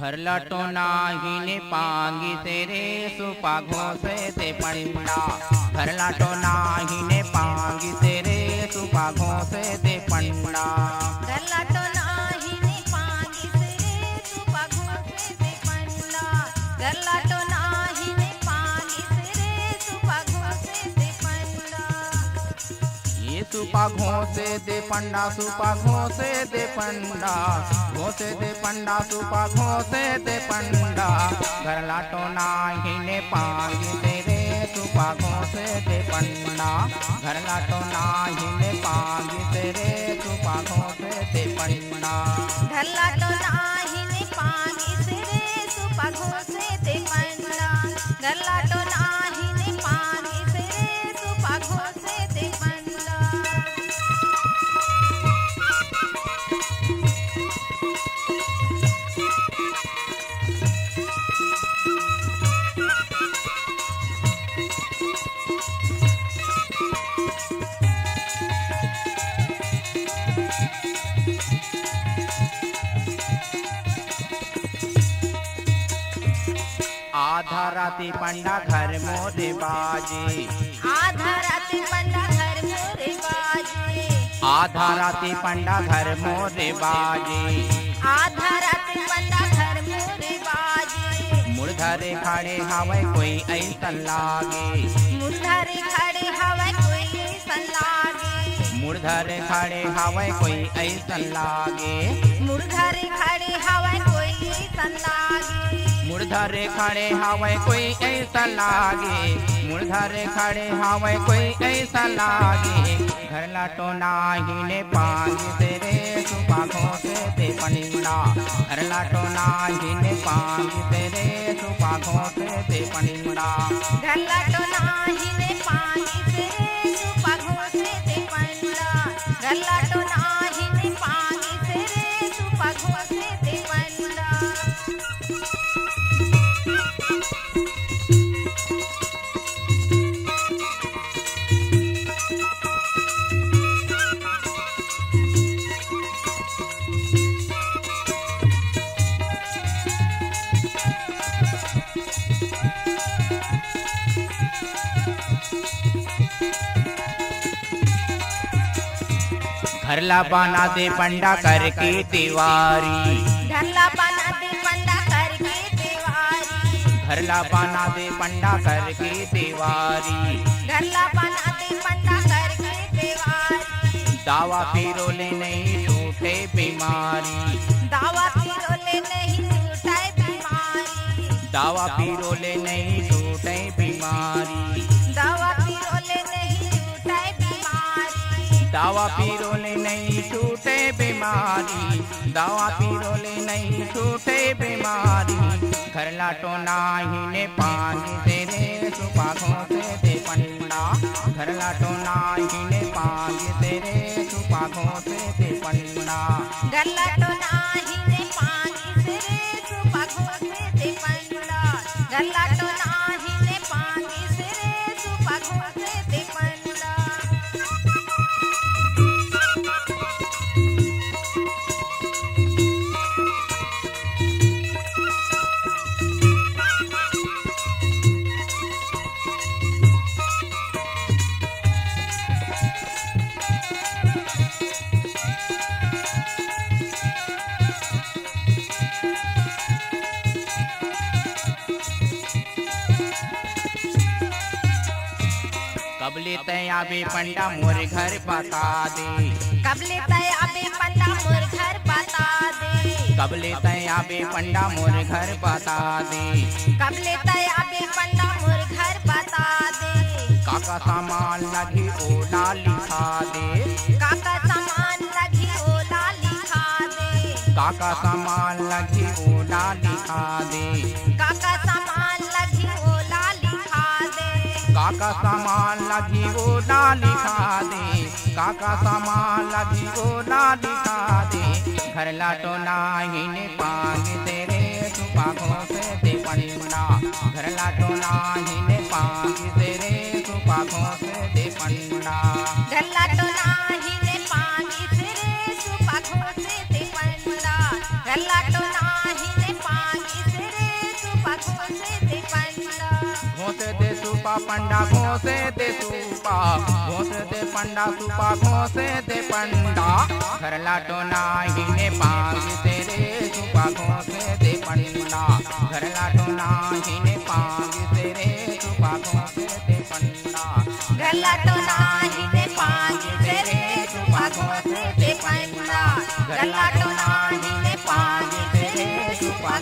घर लटो नाही ने पांगी तेरे सुपा घोसे ते पंडा। घर लटो नाही ने पांगी तेरे सुपा घोसे ते पंडा। घर लटो नाही ने पांगी तेरे सुपा घोसे ते पंडा। घर लटो नाही ने पांगी तेरे सुपा घोसे ते पंडा। ये सुपा घोसे दे पंडा, सुपा घोसे दे पंडा, घोसे दे पंडा, सुपा घोसे दे पंडा। घर लाटो नाही ने पांगी तेरे सुपा घोसे दे पंडा। घर लाटो नाही ने पांगी तेरे सुपा घोसे दे पंडा। घर लटो नाही ने पांगी तेरे सुपा घोसे ते पंडा। घर लटो नाही ने पांगी तेरे सुपा घोसे ते पंडा। आधा राती पंडा घर मोरे बाजे। आधा राती पंडा घर मोरे बाजे। आधा राती पंडा घर मोरे बाजे। आधा राती पंडा घर मोरे बाजे। मुर्धरे खड़े हवै कोई ऐसन लागे। मुर्धरे खड़े हवै कोई ऐसन लागे। मुर्धरे खड़े हवै कोई ऐसन लागे। मुर्धरे खड़े हवै कोई ऐसन लागे। मुर्धरे खड़े हवै कोई ऐसा लागे। मुर्धरे खड़े हवै कोई ऐसा लागे। घर लटो नाही ने पांगी तेरे सुपा घोसे ते पंडा। घर लटो नाही ने पांगी तेरे सुपा घोसे ते पंडा। घर लटो नाही ने पांगी तेरे सुपा घोसे ते पंडा। घर लटो नाही ने पांगी तेरे सुपा घोसे ते पंडा। घरला बना दे पंडा करके दीवारी। घरला बना दे पंडा करके दीवारी। घरला बना दे पंडा करके दीवारी। घरला बना दे पंडा करके दीवारी। दावा फिरोले नहीं टूटे बीमारी। दावा फिरोले नहीं टूटे बीमारी। दावा फिरोले नहीं टूटे बीमारी। दावा फिरोले नहीं टूटे बीमारी। दावा फिरोले नहीं टूटे बीमारी। दावा फिरोले नहीं टूटे बीमारी। घर लाटो नाही ने पांगी तेरे सुपा घोसे ते पंडा। घर लाटो नाही ने पांगी तेरे सुपा घोसे ते पंडा। घर लटो नाही ने पांगी तेरे सुपा घोसे ते पंडा। घर लटो नाही ने पांगी तेरे सुपा घोसे ते पंडा। कबले तयाबे पंडा मोर घर बता दे। कबले तयाबे पंडा मोर घर बता दे। कबले तयाबे पंडा मोर घर बता दे। कबले तयाबे पंडा मोर घर बता दे। काका सामान लगी ओला लिखा दे। काका सामान लगी ओला लिखा दे। काका सामान लगी ओला लिखा दे। काका सामान लगी ओला लिखा दे। काका सामान लगी ओला लिखा दे। काका सामान लगी ओला लिखा दे। घर लाटो नाही ने पांगी तेरे सुपा घोसे ते पंडा। घर लाटो नाही ने पांगी तेरे सुपा घोसे ते पंडा। घर लटो नाही ने पांगी तेरे सुपा घोसे ते पंडा। घर लटो नाही ने पांगी घोसे दे सुपा पंडा घोसे दे सुपा घोसे दे पंडा सुपा घोसे दे पंडा घर लाटो नाही ने पांग तेरे सुपा घोसे दे पंडा घर लाटो नाही ने पांग तेरे सुपा घोसे दे पंडा घर लाटो नाही ने पांग तेरे सुपा घोसे दे पंडा घर लाटो नाही ने पांग तेरे सुपा